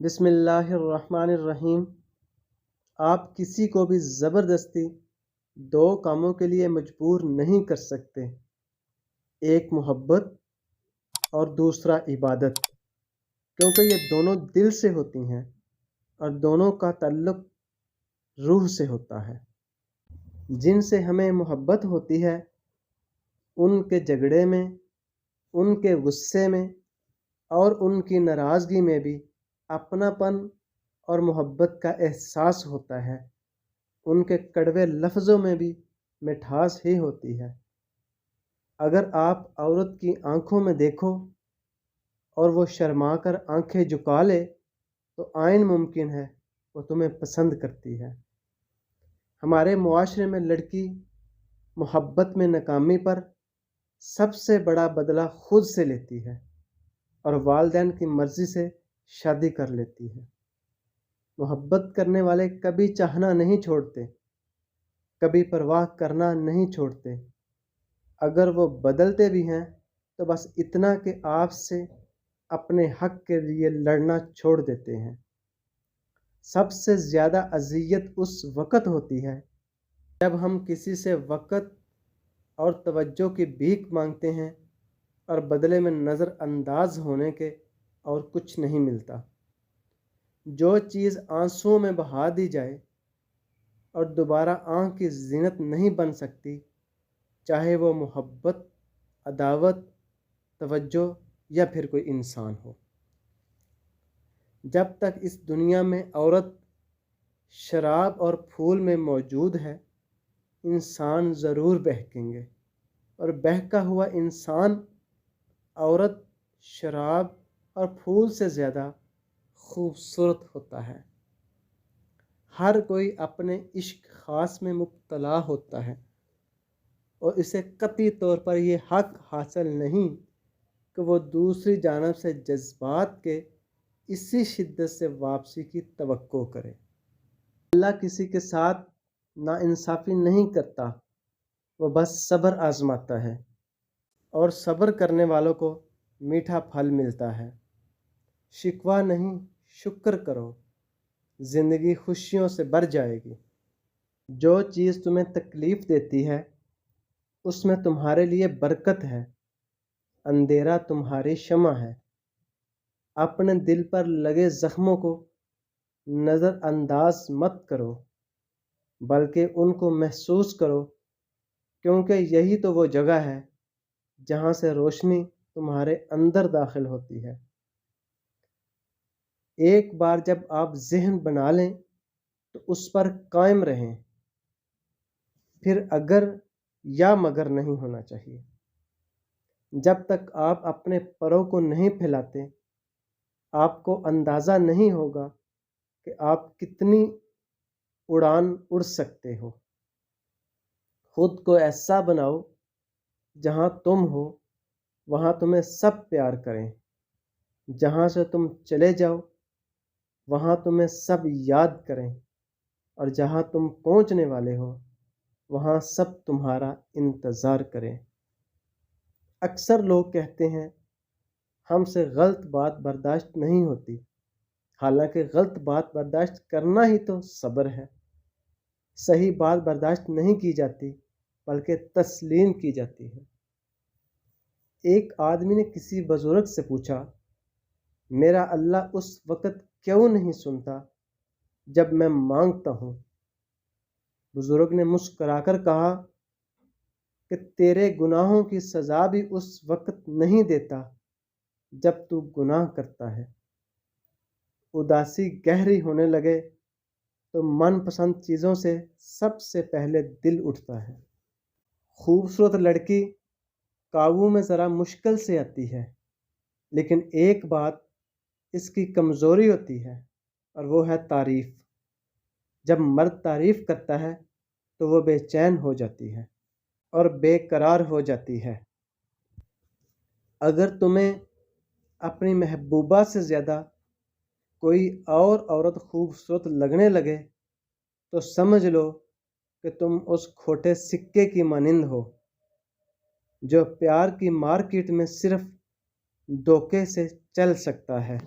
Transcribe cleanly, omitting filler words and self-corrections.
بسم اللہ الرحمن الرحیم۔ آپ کسی کو بھی زبردستی دو کاموں کے لیے مجبور نہیں کر سکتے، ایک محبت اور دوسرا عبادت، کیونکہ یہ دونوں دل سے ہوتی ہیں اور دونوں کا تعلق روح سے ہوتا ہے۔ جن سے ہمیں محبت ہوتی ہے ان کے جھگڑے میں، ان کے غصے میں اور ان کی ناراضگی میں بھی اپنا پن اور محبت کا احساس ہوتا ہے۔ ان کے کڑوے لفظوں میں بھی مٹھاس ہی ہوتی ہے۔ اگر آپ عورت کی آنکھوں میں دیکھو اور وہ شرما کر آنکھیں جھکا لے تو عین ممکن ہے وہ تمہیں پسند کرتی ہے۔ ہمارے معاشرے میں لڑکی محبت میں ناکامی پر سب سے بڑا بدلہ خود سے لیتی ہے اور والدین کی مرضی سے شادی کر لیتی ہے۔ محبت کرنے والے کبھی چاہنا نہیں چھوڑتے، کبھی پرواہ کرنا نہیں چھوڑتے۔ اگر وہ بدلتے بھی ہیں تو بس اتنا کہ آپ سے اپنے حق کے لیے لڑنا چھوڑ دیتے ہیں۔ سب سے زیادہ اذیت اس وقت ہوتی ہے جب ہم کسی سے وقت اور توجہ کی بھیک مانگتے ہیں اور بدلے میں نظر انداز ہونے کے اور کچھ نہیں ملتا۔ جو چیز آنسوؤں میں بہا دی جائے اور دوبارہ آنکھ کی زینت نہیں بن سکتی، چاہے وہ محبت، عداوت، توجہ یا پھر کوئی انسان ہو۔ جب تک اس دنیا میں عورت شراب اور پھول میں موجود ہے، انسان ضرور بہکیں گے، اور بہکا ہوا انسان عورت، شراب اور پھول سے زیادہ خوبصورت ہوتا ہے۔ ہر کوئی اپنے عشق خاص میں مبتلا ہوتا ہے اور اسے قطعی طور پر یہ حق حاصل نہیں کہ وہ دوسری جانب سے جذبات کے اسی شدت سے واپسی کی توقع کرے۔ اللہ کسی کے ساتھ ناانصافی نہیں کرتا، وہ بس صبر آزماتا ہے اور صبر کرنے والوں کو میٹھا پھل ملتا ہے۔ شکوہ نہیں، شکر کرو، زندگی خوشیوں سے بھر جائے گی۔ جو چیز تمہیں تکلیف دیتی ہے اس میں تمہارے لیے برکت ہے، اندھیرا تمہاری شمع ہے۔ اپنے دل پر لگے زخموں کو نظر انداز مت کرو، بلکہ ان کو محسوس کرو، کیونکہ یہی تو وہ جگہ ہے جہاں سے روشنی تمہارے اندر داخل ہوتی ہے۔ ایک بار جب آپ ذہن بنا لیں تو اس پر قائم رہیں، پھر اگر یا مگر نہیں ہونا چاہیے۔ جب تک آپ اپنے پروں کو نہیں پھیلاتے، آپ کو اندازہ نہیں ہوگا کہ آپ کتنی اڑان اڑ سکتے ہو۔ خود کو ایسا بناؤ جہاں تم ہو وہاں تمہیں سب پیار کریں، جہاں سے تم چلے جاؤ وہاں تمہیں سب یاد کریں، اور جہاں تم پہنچنے والے ہو وہاں سب تمہارا انتظار کریں۔ اکثر لوگ کہتے ہیں ہم سے غلط بات برداشت نہیں ہوتی، حالانکہ غلط بات برداشت کرنا ہی تو صبر ہے۔ صحیح بات برداشت نہیں کی جاتی بلکہ تسلیم کی جاتی ہے۔ ایک آدمی نے کسی بزرگ سے پوچھا، میرا اللہ اس وقت کیوں نہیں سنتا جب میں مانگتا ہوں؟ بزرگ نے مسکرا کر کہا کہ تیرے گناہوں کی سزا بھی اس وقت نہیں دیتا جب تو گناہ کرتا ہے۔ اداسی گہری ہونے لگے تو من پسند چیزوں سے سب سے پہلے دل اٹھتا ہے۔ خوبصورت لڑکی قابو میں ذرا مشکل سے آتی ہے، لیکن ایک بات اس کی کمزوری ہوتی ہے اور وہ ہے تعریف۔ جب مرد تعریف کرتا ہے تو وہ بے چین ہو جاتی ہے اور بے قرار ہو جاتی ہے۔ اگر تمہیں اپنی محبوبہ سے زیادہ کوئی اور عورت خوبصورت لگنے لگے تو سمجھ لو کہ تم اس کھوٹے سکے کی مانند ہو جو پیار کی مارکیٹ میں صرف دھوکے سے چل سکتا ہے۔